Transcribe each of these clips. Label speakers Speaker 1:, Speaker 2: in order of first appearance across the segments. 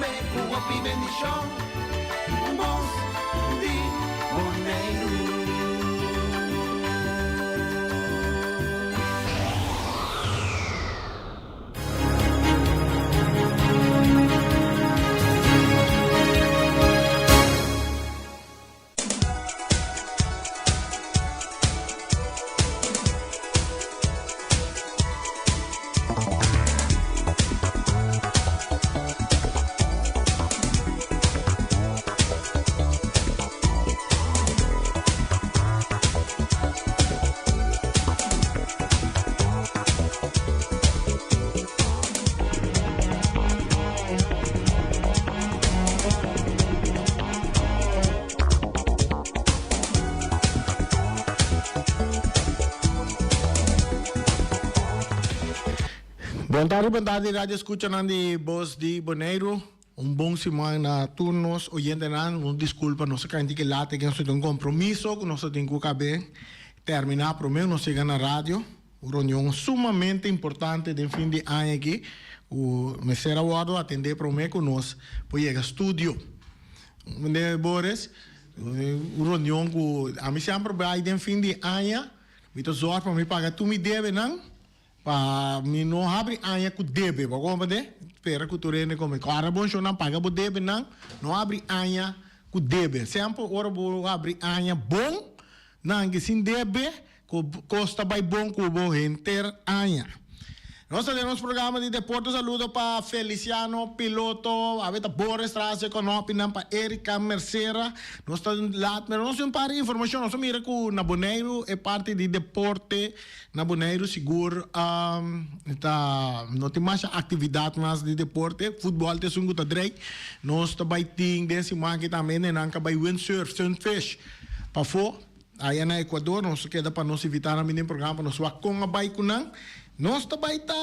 Speaker 1: com a bendição, bons de Bonaire.
Speaker 2: Boa tarde, rádio escucha de Voz de Bonaire. Bom semana na turnos, oyente desculpa, não se canti que late, que nós temos compromisso, que nós temos que acabar, terminar, prometo, nós chegamos na rádio, uma reunião sumamente importante de fim de ano aqui, o Mesera Guardo atender prometo que nós podemos ao estúdio. Boris, uma reunião que a mim sempre vai de fim de ano, então só para me pagar, tu me deve, não? Pa mi no abre anya ku debe ba como de espera que tu rene como cara bom show não paga bo debe não abre anya ku debe sempre ora bo abre anya bom não que sin debe costa vai bom ku bo enter anya. Nós temos programa de deporte, saludo para Feliciano, piloto, a veta Boris Trace, com opinião para Erika Mercera. Nós temos lá, mas nós temos para informação, nós mira que na Bonaire é parte de deporte, na Bonaire seguro, não tem mais atividade mais de deporte, futebol tem sungo tá drei, nós também tem desse manque também, né, não vai windsurf, sunfish, para fora, aí na Equador, nós queda para nós evitar a mim programa, nós vamos com a bike não. Nós também está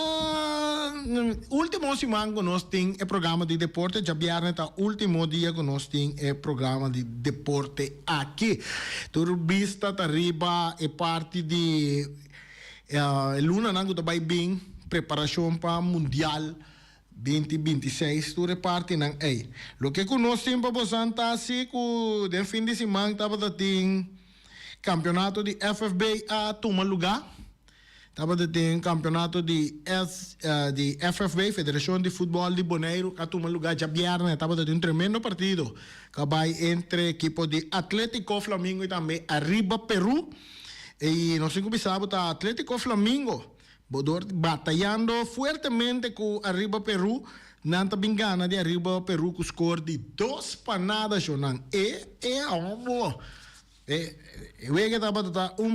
Speaker 2: último semana que nós tem o programa de deporte, já viernes tá último dia que nós tem o programa de deporte aqui. Turbista tá riba é parte de luna não também bem preparação para mundial 2026 tu parte nang ay. Lo que nós tem para Santa assim que de fim de semana tava tem campeonato de FFB a tomar lugar. Estava tem campeonato de FFB, Federação de Futebol de Bonaire, que toma lugar de viernes. Estava tem tremendo partido que vai entre equipo de Atlético Flamengo e também Arriba Peru. E nós começamos a Atlético Flamengo batalhando fortemente com Arriba Peru. Nanta bingana de Arriba Peru com score de 2 panadas. Wega taba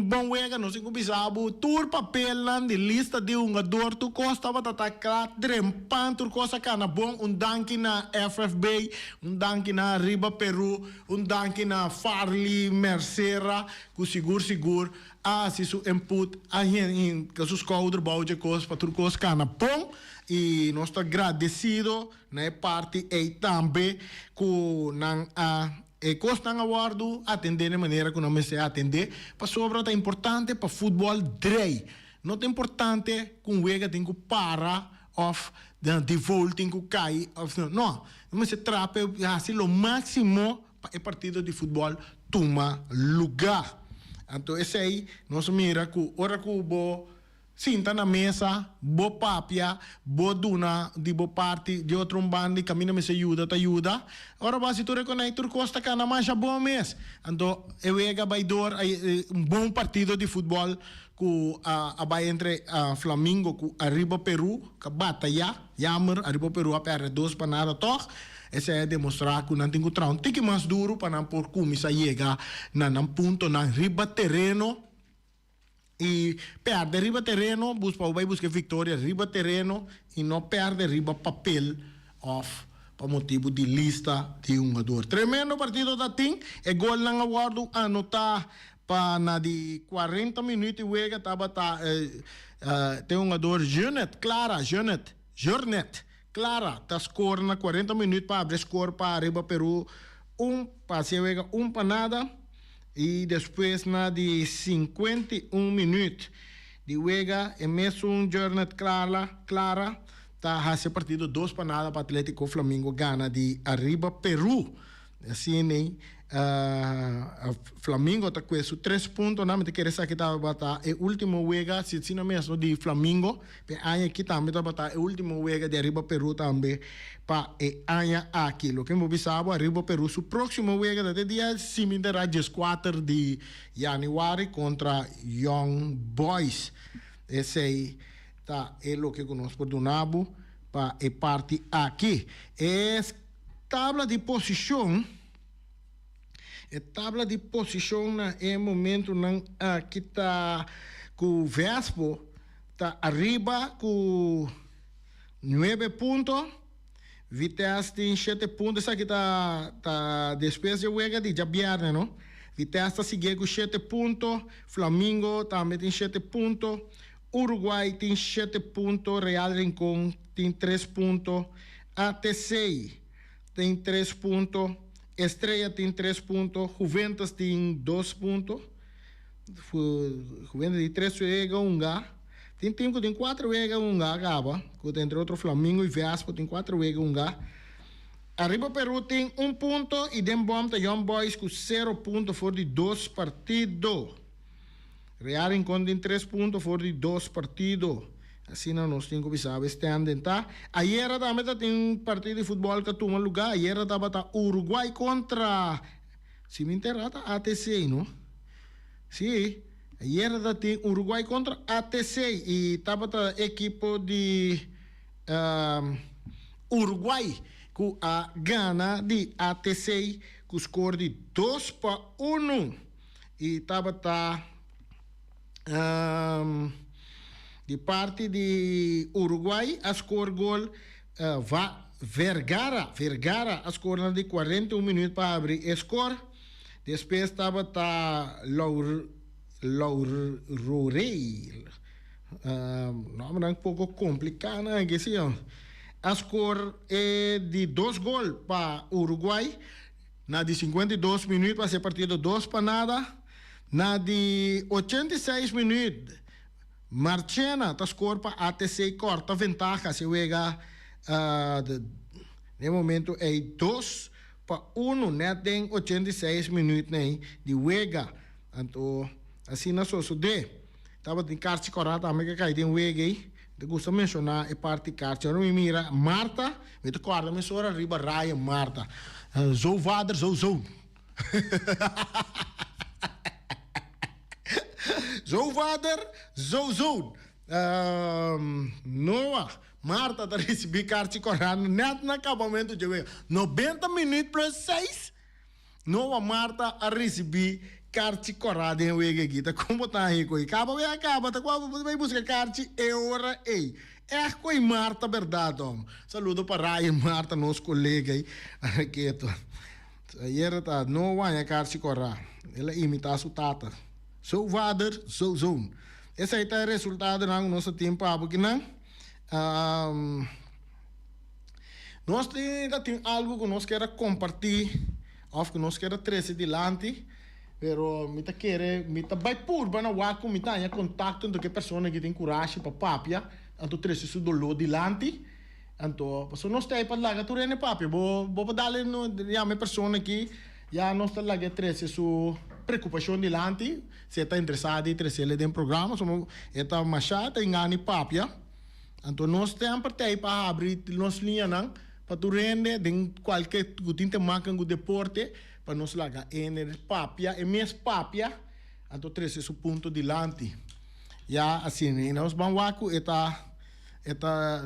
Speaker 2: bom wega não se começava tour papel de lista de jogador tu costa tata trempan tu costa cana bom danke na FFB danke na Riba Peru danke na Farley Mercera com seguro se su input a gente que sus coudre baude cos para tu costa cana bom e nós está agradecido na parte e também com e costa nga guardo atender de maneira que não me se atender para sobra é importante para futebol drei não é importante com wega tem que para of de volta tem que cair não mas se trata assim o máximo para o partido de futebol toma lugar então esse aí nós mira que ora que bo sinta na mesa, bo papia, bo duna, di bo parte de outro bando, caminha me se ajuda. Ora basi tu reconhece tu costa cana mais a bom mês. Então, eu ega baidor bom partido de futebol que vai entre Flamengo com Arriba Peru, que batalha, jammer, Arriba Peru a perder 2 para nada toch. Esse é demonstrar que não tem que trazer um tique mais duro para não por como isso chega na ponto na riba terreno. E perde riba terreno, vai buscar vitória riba terreno e não perde riba papel off para motivo de lista de jogador. Tremendo partido da TIM, e gol lang aguardo anotar para na de 40 minutos e wega tava tem jogador Jornet Clara tá score na 40 minutos para abrir score para riba Peru passe wega para nada. E depois na de 51 minutos de wega e mesmo Jornet Clara está esse partido 2-0 para Atlético Flamengo gana de Arriba Peru. Assim, né? Flamengo está com esses 3 pontos, não me quer dizer que está batendo o último wega, se assim mesmo de Flamengo, para aí aqui também está batendo o último wega de Arriba Peru também para aí aqui. O que eu sabe, Arriba Peru, o próximo wega de dia similar dia 4 de janeiro contra Young Boys. Esse aí tá é o que nós perdonamos para a parte aqui. É tabla de posição. A tabla de posição é momento que está com o Vespo, está arriba com 9 pontos, Vitesse tem 7 pontos, isso aqui está depois de Wega de Jabiarne, não? Vitesse está seguindo com 7 pontos, Flamengo também tem 7 pontos, Uruguai tem 7 pontos, Real Rincón tem 3 pontos, ATC tem 3 pontos, Estrela tem 3 pontos, Juventus tem 2 pontos, Juventus tem 3 wega, 1 gá. Tem time que tem 4 wega, 1 gá, acaba. Entre outros Flamengo e Vespo tem 4 wega, 1 gá. Arriba Peru tem 1 ponto e Dembom tem Young Boys com 0 pontos fora de 2 partidos. Real Rincón tem 3 pontos fora de 2 partidos. Assim nós temos que saber standing, tá? Ayer também tem partido de futebol que toma lugar. Ayer estava Uruguai contra se me interessa ATC, não? Sim. Ayer tem Uruguai contra ATC e estava a equipe de Uruguai com a gana de ATC com o score de 2-1 e estava de parte de Uruguai, a score gol Vergara a score de 41 minutos para abrir a score. Depois estava Laurel. Nome um pouco complicado, né? A score é de 2 gols para Uruguai. Na de 52 minutos para ser partido 2-0. Na de 86 minutos, Marchena está score para ATC corta vantagem. Se chega no momento é 2-1, né? Tem 86 minutos né? De Wega. Então, assim na sua de estava de carte corata, mas que cai de Wega aí. Eu gosto de mencionar a parte de carte. Eu me mira Marta, me te corta, me sora riba Ryan Marta. Zo vader, zo. Zo vader, zo. Noah, Marta está recebendo carte corata, net no acabamento de Wega. 90 minutos plus 6. Noah Marta a receber carte corada em Wega aqui. Como tá aí, coi? Acaba, tá quando vai buscar carte é hora aí. É coi Marta, verdade, homem. Saludo para Ryan Marta, nosso colega aí. Aqui, ayer tá, não vai a carte corada. Ela imita a sua tata. Sou vader, sou zone. Esse aí tá o resultado do nosso tempo, porque não? Nós temos algo que nós queremos compartilhar, ou que nós queremos trazer adiante. Pero mita quer, mita vai por bana waco, mita há contato com que pessoa que tem coragem para papia, então trazer isso dolor dilante. Então, se nós temos para lá, tu rene papia, vou dar no a minha pessoa aqui, já nós está lá que trazer sua preocupação dilante, se está interessado em trazer ele dentro do programa, somos está machada engane papia. Então nós temos para abrir nossa linha não, para tu rende de qualquer que marca no deporte. Para nós lagar em papia, e mesmo papia, então trazer esse ponto dilante. Já assim, nós vamos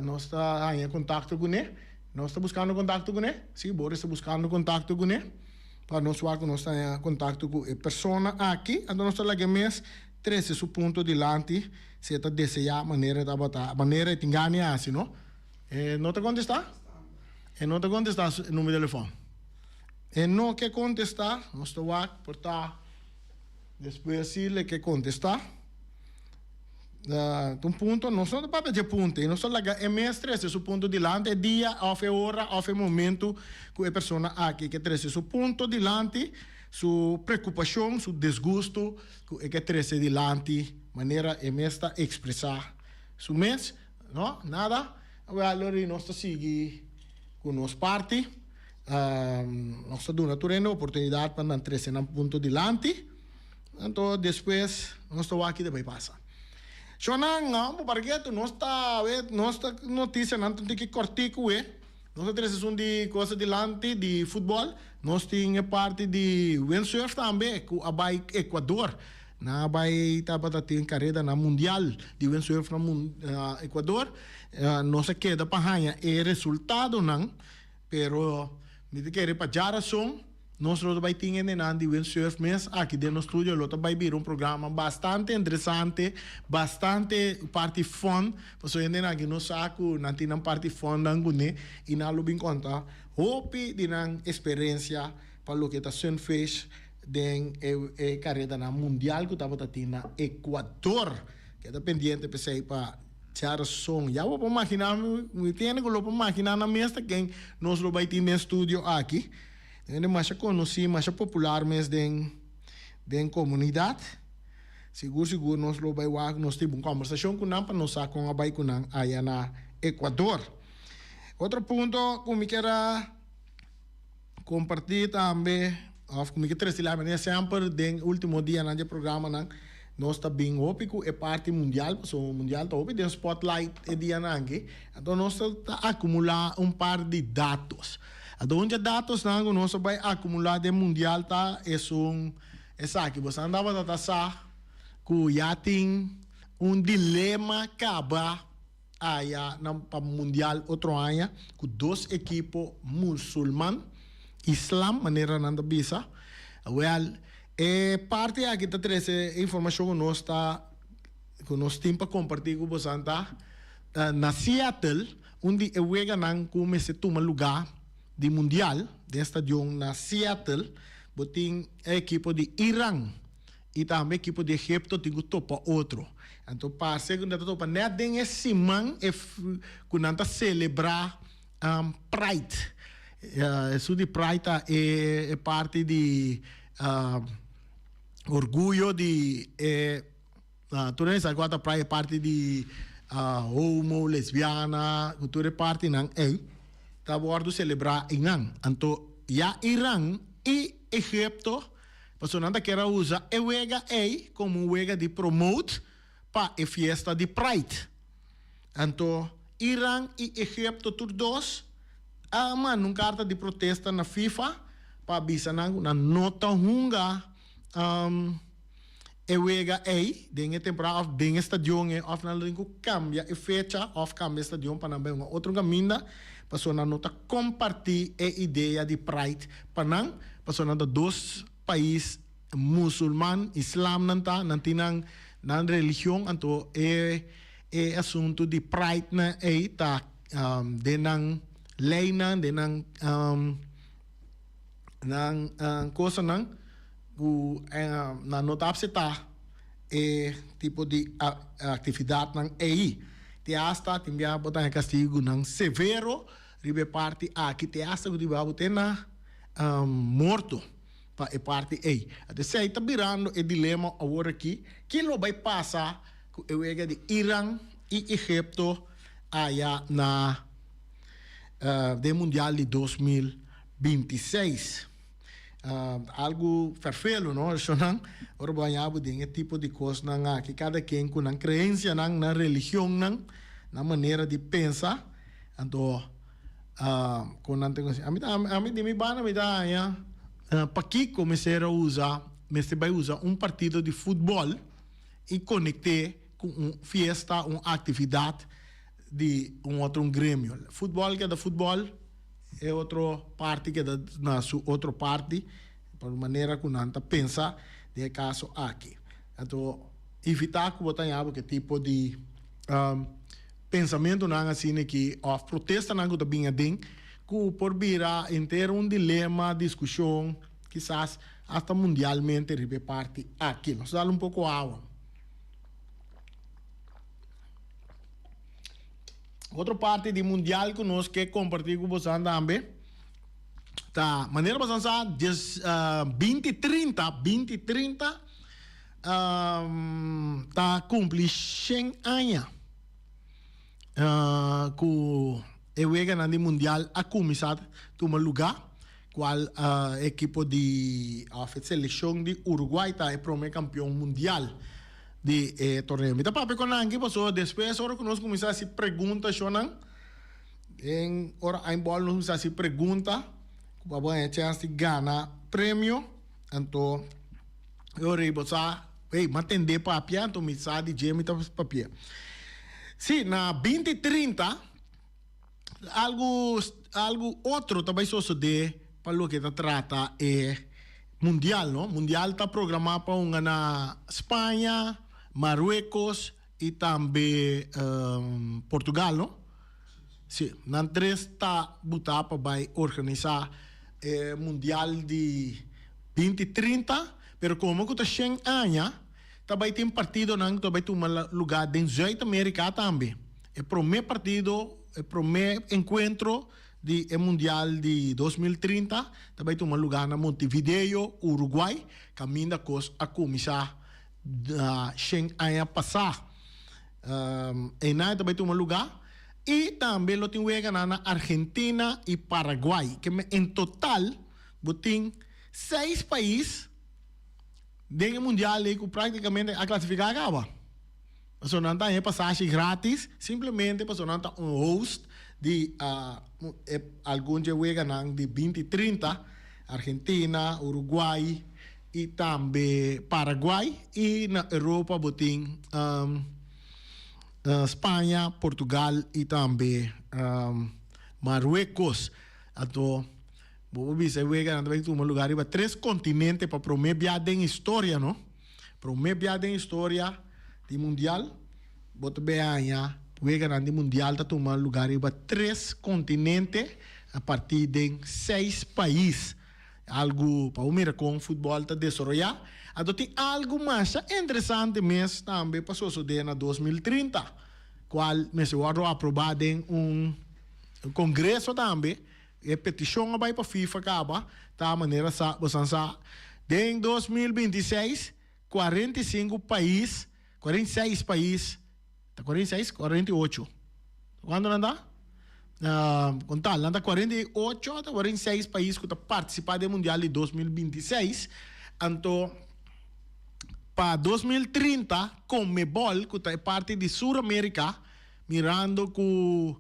Speaker 2: nós está em contato com ele, nós está buscando contato com ele, sim, Boris está buscando contato com ele, para nós está em contato com a pessoa aqui, então nós está lá mesmo trazer esse ponto dilante, se está desejar maneira de botar, maneira de enganar assim, não? Não te contestar? Não te contestar o número de telefone? E não quer contestar, nós estamos aqui por estar depois ele quer contestar. Um ponto, não só de papel de ponto, não só lá é mestre, esse ponto de lante, dia, ou hora, ou momento que a pessoa aqui quer trazer seu ponto de lante, sua preocupação, seu desgosto, que quer trazer de lante, maneira é mestre expressar. Su mês, não, nada. Allora nós seguimos com nosso parte. Nós damos a oportunidade para não trazer um ponto dilante. Então, depois, nós estamos aqui depois passa. So, não, porque nós está notícia, não tem que cortar com ele. Nós temos de coisa dilante de futebol. Nós temos parte de windsurf também, com a Equador. Na vai ter carreira na mundial de windsurf na Equador. Não se queda para ganhar o resultado, não. Pero, me quer para geração, nós vai ter de windsurf mês aqui dentro do estúdio. Nós vai vir programa bastante interessante, bastante parte fun. Porque ainda aqui nós saco, não tem parte fun né? E não lo bem conta. Hope de experiência para o que está sendo feito den carreira na mundial que estava tendo na Equador, que está pendente para geração. Já vou imaginar, me tenho que imaginar na mesa quem nós vai ter no estúdio aqui. É mais conhecido, mais popular mesmo da comunidade. Seguro nós vamos ter uma conversação com nós para nós com a bai com aí na Equador. Outro ponto que eu quero compartilhar também, como eu quero trazer lá, sempre no último dia do programa, nós estamos bem ópico, é parte mundial, o mundial está ópico, tem spotlight e dia nangue, então nós estamos acumulando par de dados. Então, onde dados nós vai acumular de mundial tá é aqui, você andava a taçar que já tem dilema acaba aí para mundial outro ano, com 2 equipos muçulmanos, Islam, maneira nanda bisa. Well, parte aqui está traz informação que nós temos para compartilhar com você na Seattle, onde eu vou ganhar como esse toma lugar de mundial, de estadio na Seattle, tem a equipe de Irã e também a equipe de Egipto tem que topa outro. Então, para a segunda topa, não tem esse man que não celebrar Pride. Isso de Pride é parte de orgulho de tudo isso agora Pride é parte de homo, lesbiana, tudo é parte não tá bordo celebrar Irã. Então, já Irã e Egipto, você não quer usar a wega como wega de promote para a festa de Pride. Então, Irã e Egipto, todos dois, uma carta de protesta na FIFA para avisar na nota hunga e wega dengue temporada dengue estadio of na lingu cambia e fecha of cambia estadio para não outro caminho para na nota compartilhar a ideia de Pride para na 2 países muçulmano Islam não tem na religião então é assunto de Pride na tá de lei de coisa na nota tá tipo de atividade não te hasta timbia botar castigo não severo ribe parte aqui te hasta que vai botar na morto para a parte até se está virando o dilema agora aqui que lo vai passar com o ega de Irã e Egipto allá na de mundial de 2026 algo perfeito, não? Ora banhado de tipo de coisa que cada quem com a crença na religião na maneira de pensar então com a mim de me bana me dá para que começar a usar mas vai usar partido de futebol e conectar com uma festa, uma atividade de outro grêmio. Futebol que é da futebol é outra parte que é na sua outra parte por maneira que não pensa de caso aqui. Então evitar que botar que tipo de pensamento não assim que a protesta não está bem que por virar inteiro dilema, discussão, quizás até mundialmente ribe parte aqui. Nós dá pouco água. Outra parte de mundial que nós quer compartilhar com vocês também. Tá, maneira vocês 2030 tá cumpre 100 anos. ku ewega na di mundial a comisar tuma lugar qual equipo de seleção de Uruguai tá é primeiro campeão mundial de torneio. Mita papi con anche passou depois ora que nós começar a se pergunta chonan em ora em bola nós começar a se pergunta para bom a chance de ganhar prêmio então eu rebosa ei matende papi então me sa de gemi tá papi. Sim, na 2030 algo outro também sucede para o que está trata é mundial, não? Mundial está programado para uma na Espanha, Marruecos e também Portugal, não? Sim, na três está botado para vai organizar mundial de 2030, pero como que está 100 anos, também tem partido não, também tem um lugar dentro da América também. É o primeiro partido, é o primeiro encontro de Mundial de 2030, também tem um lugar na Montevideo, Uruguai, caminho a começar a 100 anos passar. E nada também tem um lugar. E também lo tem na Argentina e Paraguai, que em total, tem 6 países dentro do Mundial que praticamente a classificar acaba. Então, não tem passagem grátis, simplesmente não tem um host de alguns que jogam de 2030, Argentina, Uruguai e também Paraguai. E na Europa, tem Espanha, Portugal e também Marruecos. Então, vou ver se jogam em um lugar para 3 continentes para primeira viagem em história, não? Primeira viagem em história de mundial, bota bem aí, juega no mundial tá tomando lugar em 3 continentes a partir de 6 países. Algo para o mira com futebol tá desenvolver. Então tem algo mais interessante mesmo também para suceder na 2030, qual me se vai aprovado em congresso também. E petição vai para FIFA acaba, tá maneira sa bosansa em 2026 46 países 48. Quando anda? Contar, anda 48 a 46 países que participam do Mundial de 2026. Então, para 2030, Conmebol, que é parte de Sul-América, mirando com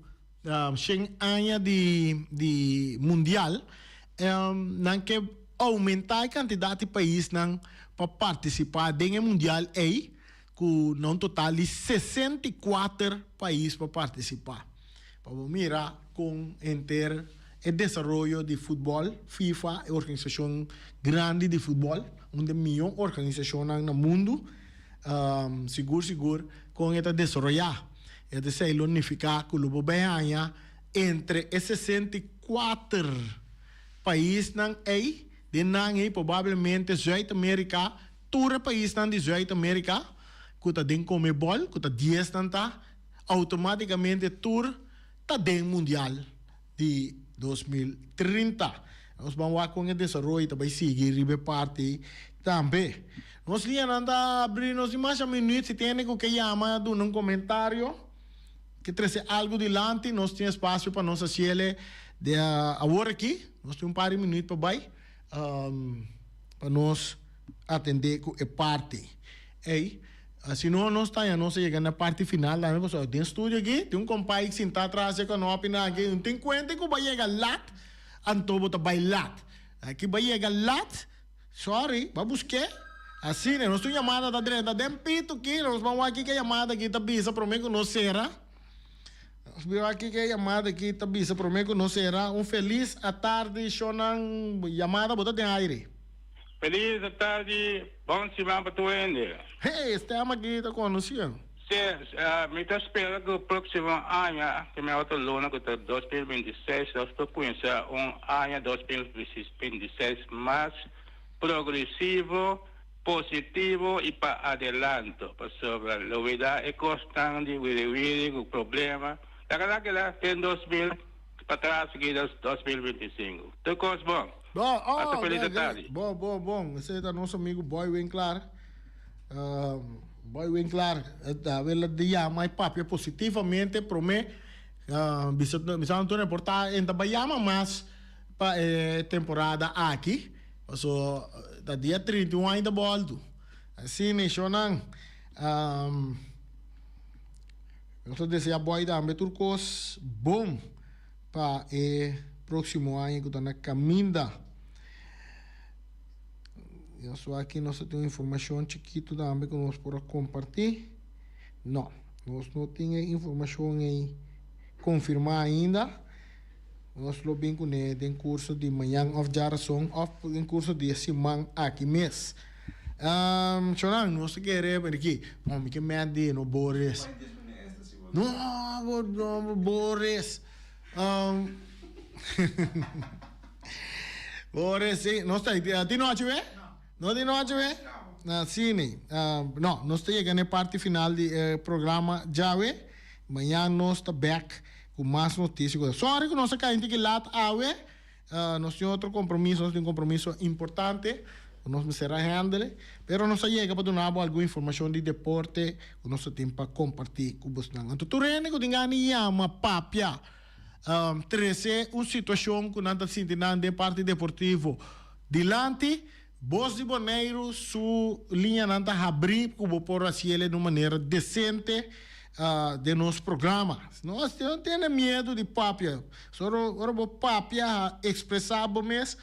Speaker 2: 100 anos de Mundial, não que aumentar a quantidade de países para participar do Mundial aí, com um total de 64 países para participar. Para mirar com o desenvolvimento de futebol, FIFA é a organização grande de futebol, uma das melhores organizações no mundo, seguro, com esse desenvolvimento. É de se unificar com o Bahia entre esses 64 países aí, provavelmente Sul-América, todos os países de Sul-América, que está dentro do Conmebol, que está 10 tanta, automaticamente tour está dentro do Mundial de 2030. Nós vamos com o desenvolvimento, vai seguir a parte também. Nós vamos abrir mais minutos, se tem que chamar num comentário, que trazer algo delante, nós temos espaço para nós fazer agora aqui, nós temos par de minutos para nós atender com a parte. Ei, se não estamos chegando na parte final, tem estúdio aqui, tem compadre que está atrás, que não opina aqui, não tem conta que vai chegar lá, então vai lá. Aqui vai chegar lá, sorry, vai buscar. Assim, nós estamos chamada da direita, pito aqui, nós vamos aqui que a chamada aqui está bisa, para mim que não será. Nós vamos aqui que a chamada aqui está bisa, para mim que não será. Feliz à tarde, Shonan, chamada, bota de aire.
Speaker 3: Feliz à tarde, bom semana para tu ainda.
Speaker 2: Hey, estamos aqui, está conhecendo?
Speaker 3: Sim, me está esperando que o próximo ano, que me outra luna, que está 2026, nós estou conhecendo ano 2026 mais progressivo, positivo e para adelanto, para sobre a novidade constante, o problema. Da cara que lá tem 2000 para trás, aqui 2025. Tudo coisa bom.
Speaker 2: Bom, feliz tarde. Bom. Esse é nosso amigo Boy, bem claro. Voy bien claro, a ver la dia mais papia positivamente promete bisa Antônio portar em Tabayama mas pa temporada aqui so da dia 31 ainda volto assim né chonan eu desejo boa também turcos bom para próximo ano que está na caminda. Eu só aqui nós temos informação chiquito também que nós podemos compartilhar. Não, nós não temos informação aí confirmar ainda. Nós lo bem com em curso de manhã of Jarason of em curso de semana aqui mês. Chonan, nós queremos aqui, vamos que mede no Boris. No, Boris. Boris, não está aí. De noite, vê? Não de noite, vê? Sim, não, nós estamos chegando na parte final do programa já, vê? Amanhã nós estamos back com mais notícias. Sorry que nós estamos aqui lá, vê? Nós temos outro compromisso, nós temos um compromisso importante. Nós me será handle, pero nós chega para dar alguma informação de deporte, que nós temos para compartilhar com vocês. Então, tu rene que tenha uma papia. 13 uma situação que nós estamos sentindo de parte deportivo dilante Boss de Bonaire sua linha não está abrir como por assim ele de uma maneira decente de nosso programa nós não temos medo de papia só o papia expressar mas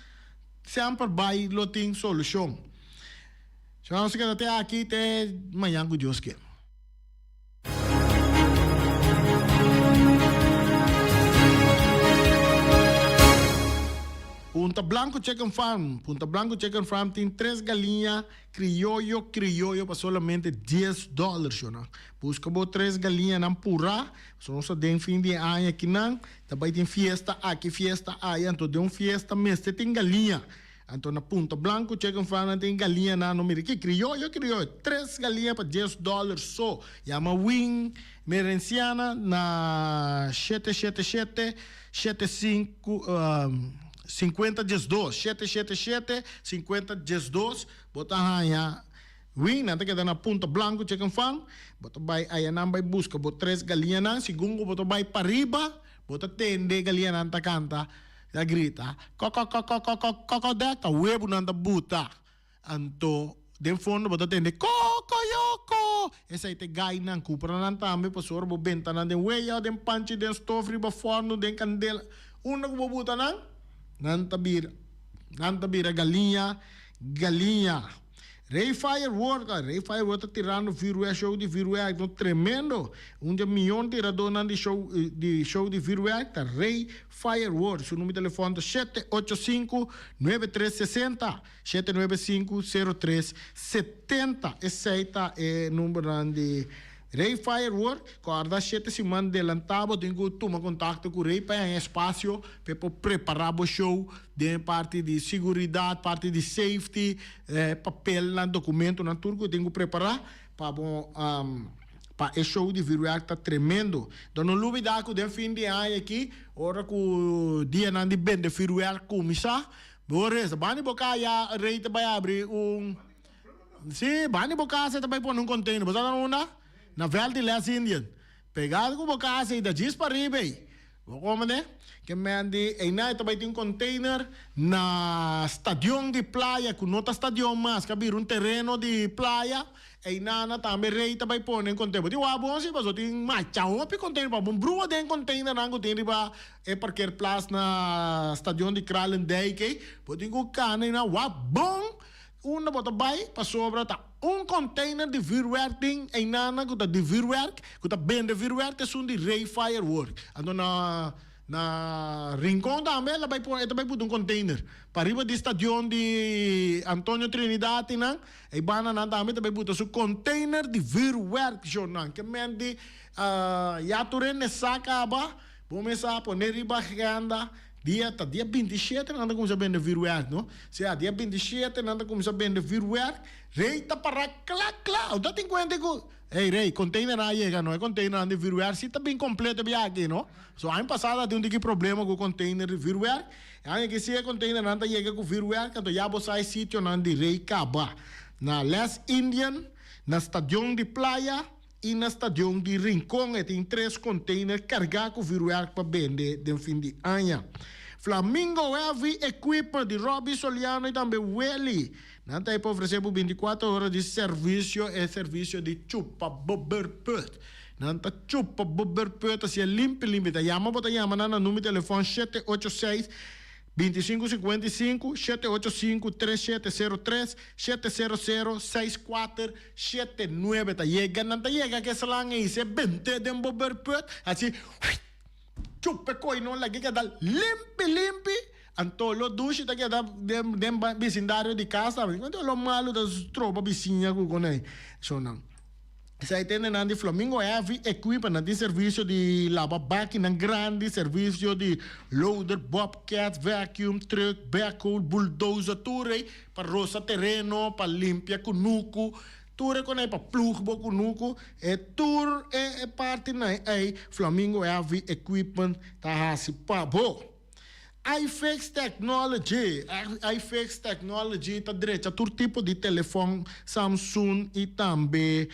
Speaker 2: sempre vai lo tem solução então nós queremos até aqui até amanhã com Deus quer. Punta Blanco Chicken Farm tem 3 galinhas criollo para solamente $10, ¿no? Busca 3 galinhas na pura, só nós tem fim de ano aqui não, também tem fiesta aqui, então tem fiesta mês tem galinha. Então na Punta Blanco Chicken Farm tem galinha na número que criollo, 3 galinhas para $10 só. Chama Wing Merenciana na 777 5012 777 5012 bota hanha win nanta que na Punta Blanco Chicken Farm bota vai aí não vai busca bota 3 galinhas na segundo bota vai para riba bota tende galinha nanta canta da grita coco data webo nanta buta anto den fundo bota tende coco essa aí te gai nan cupra nanta ambe pasor bo benta nan den weia den panchi den stofri ba forno den candela una ko buta nan Nanta bira galinha. Ray Firework tá tirando show de Virué, no tremendo. Milhão tirador de show de Virué, tá Ray Firework. Seu número de telefone é 785-9360, 795-0370. Esse aí tá o número de Ray Firework, corda 7 semanas adelantado, tenho que tomar contato com o Ray para um espaço para preparar o show, de parte de segurança, parte de safety, papel, documento, na turco, tenho que preparar para o show de Virué está tremendo. Então não duvida que o fim de ano aqui, hora que o dia não de bem de Virué começar, Boris, bani boca ya Ray vai abrir sim, bani boca você vai pôr num container, você não na Vale de Les Indian. Pegado com o casa e da diz para riba aí. Como né? Que mande, aí na também tem container na estadião de praia, que não está estadião mais, que abrir terreno de praia, aí na também rei também põe em container. Tem o bom se você tem mais tchau, um container para um brua de container não tem riba porque place na estadião de Kralendijk, que pode encontrar na bom. Una bota vai para sobra tá container de Viruwerk ding en nana que tá de Viruwerk que tá bem de Viruwerk é de Ray Firework então na Rincón também ela vai pôr container para riba de estadião de Antônio Trinidad não e bana na também vai botar su container de Viruwerk jornal que mente ya turene saca ba começar a pôr riba ganda dia 27 nanda começa a vender Viruwerk, não? Se dia 27 nanda começa a vender Viruwerk, rei tá para clá. O tem conta que rei, container aí chega, não é container de Viruwerk, se tá bem completo bem aqui, não? So ano passado tem um problema com o container de Viruwerk, aí que se é container nanda chega com Viruwerk, então já você sai sítio nanda rei caba. Na Les Indian na Stadion de Playa e na Stadion de Rincón. Tem 3 containers carregados com viruar para vender no fim de ano. Flamingo Heavy Equipment de Robbie Soliano e também Welly. Não tem para oferecer por 24 horas de serviço, é serviço de chupa boberput. Não tá chupa boberput, assim é limpo. Tá chama na número de telefone 786 2555 785 3703 700 6479. Tá chega que essa lá aí se bente de boberput, assim chupa coi não lagi que dá limpi antolo duche tá que dá dem vecindário de casa quando lo malo das tropa vizinha com aí so não isso aí tem na de Flamingo Heavy Equipment de serviço de lava máquina grande, serviço de loader, bobcat, vacuum truck, backhoe, bulldozer, tudo para roça terreno, para limpar cunuco. Tour con ei pa plug bo kunuku tour parte na Flamingo Heavy Equipment ta hasi pa bo iFix Technology ta direita tur tipo de telefone Samsung e também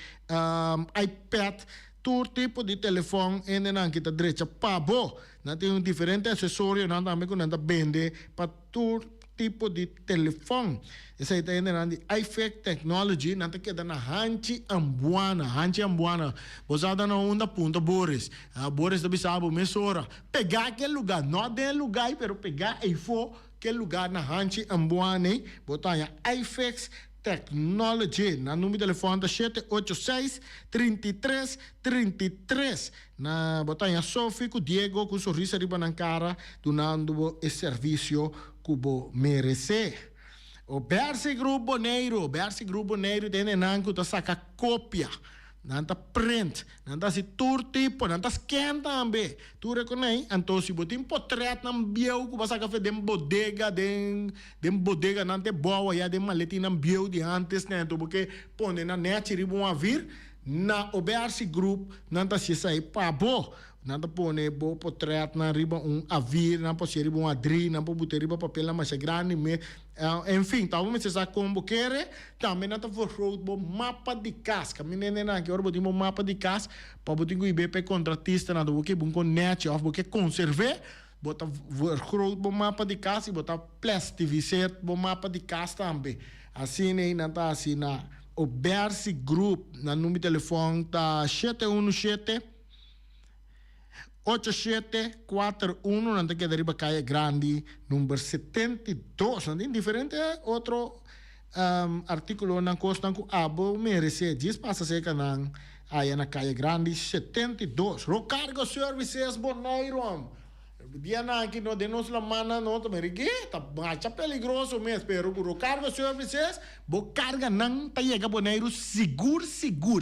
Speaker 2: iPad tur tipo de telefone e nan kita direita pa bo na tem diferente acessório nan também com nanda vende pa tur tipo de telefone. Essa aí tá indo na iFix Technology, não tá queda na Hanchi Ambuana. Você dá na onda ponta Boris. Boris também sabe, mesora. Pegar aquele lugar, não é lugar, pero pegar e for aquele lugar na Hanchi Ambuana, botar iFix Technology. Na número de telefone 786-3333. Na botar Sophie com Diego com sorriso riba na cara, donando o serviço Cubo merece. O Bersi Grupo Neiro tem nanco ta saca cópia, nanta print, nanta si tour tipo, nanta scan também. Tu reconhece? Então se botin portrait nam bieu ku basa café dem bodega nante boa ya dem maleti nam bieu de antes né, então porque pone na net ribon a vir na o Bersi Group nanta si sai pa bo. Nada pone bo portrait na riba avir, na po riba adri, na po botar riba papel na mais grande, enfim, tá vamos se combo querer, também nada for road bo mapa de casca, menina na que ora botar mapa de casca, para botar com IBP contratista nada porque bom com net, of porque conserver, botar road bo mapa de casca e botar plastificer bo mapa de casca também. Assim nem nada assim na o Bersi Group, na número de telefone tá 717 8741, nanti que deriva Calle Grande, número 72. Nanti diferente outro artículo na costa que abo merece. Diz passa seca na aí na Calle Grande 72. Rocargo Services Bonaire. Dia na aqui no denos la mana no to merige tá bacha peligroso mesmo pero o cargo services bo carga não tá chega Bonaire seguro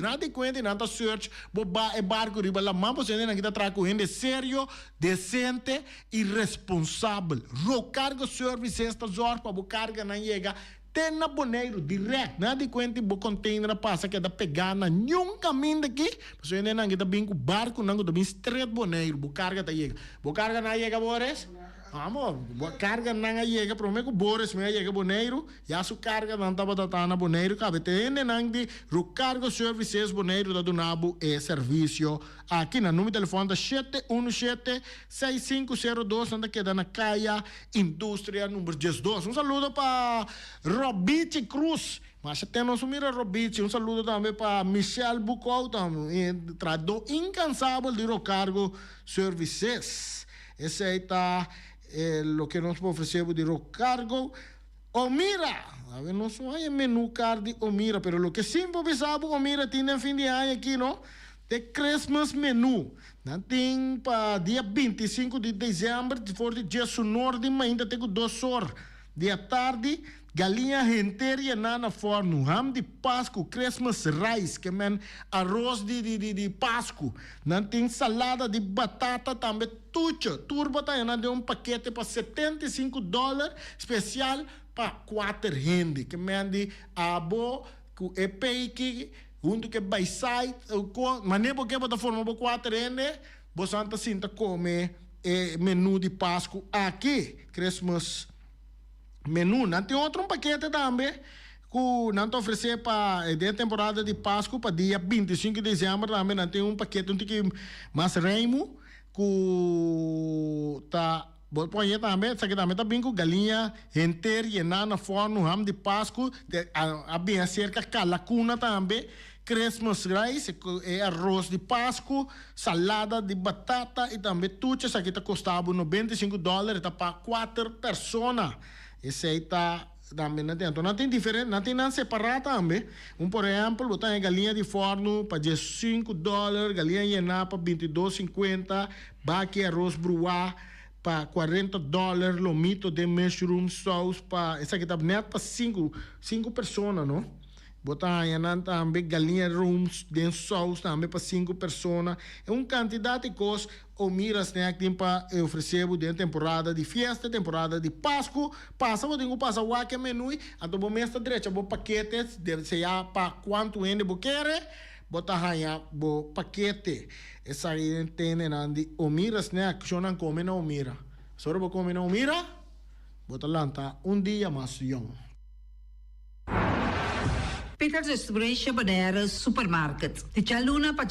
Speaker 2: nada de conta nada search bo barco riba la mambo se nem aqui tá traco gente sério decente e responsável o cargo services tá zorpa bo carga não chega tem na Bonaire direto, nada de quanto o container passa que é da pegar na nenhum caminho daqui, mas ainda não está bem com barco, não está bem straight Bonaire, o carga tá chega, o carga não chega Boris, amor, o carga não chega, para mim que Boris me chega Bonaire, e a sua carga não está batata na Bonaire, cabe tem ainda não de Rocargo Services Bonaire da Dunabo é serviço aqui na número de telefone da 717-6502, anda queda na Caia Indústria número 12. Saludo para Robici Cruz. Mas até nós mira Robici. Saludo também para Michel Bucol, tradutor incansável de Rocargo Services. Esse aí está o que nós oferecemos de Rocargo. Omira, a ver, não só é menu card de Omira, pero lo que sempre pensava Omira tem no fim de ano aqui, não? De Christmas menu. Tem para dia 25 de dezembro, for de dia sonoro de manhã, tem 2 horas. Dia tarde, galinha renteira na forno, ham de Páscoa, Christmas rice, que é arroz de Páscoa. Não tem salada de batata também, tudo. Turbo tá de paquete para $75, especial para 4 gente, que é de abo, que é peiki, junto que vai sair, mas nem porque a forma para 4 gente, você não sinta comer menu de Páscoa aqui, Christmas menu. Não tem outro paquete também, que não te oferecer para a temporada de Páscoa para dia 25 de dezembro também não tem paquete um tique mais reimo que tá põe também, isso aqui também tá bem com galinha inteira e na forno ham de Páscoa, a bem cerca calacuna também, Christmas rice, arroz de Páscoa, salada de batata e também tudo isso aqui tá custava $95, tá para 4 pessoas. Esse aí tá também não tem, então não tem diferente, não tem nada separado também. Por exemplo, botar galinha de forno para $5, galinha llena para $22,50, baqui arroz bruá para $40, lomito de mushroom sauce para, essa aqui tá net para 5 pessoas, não? Botar também galinha rooms de sauce também para 5 pessoas. É uma quantidade de coisas ou miras né, que tem para oferecer dentro da temporada de festa, temporada de Páscoa. Passa, eu tenho que passar o que é menu, a do momento direita, o paquete, deve ser para quanto ainda você quer, botar ranha, o paquete. Essa aí tem, né, o miras, né, que eu não come na mira. Só eu come na mira, botar lá, dia mais young.
Speaker 4: Peter Distribution Supermarket. Di Chaluna pa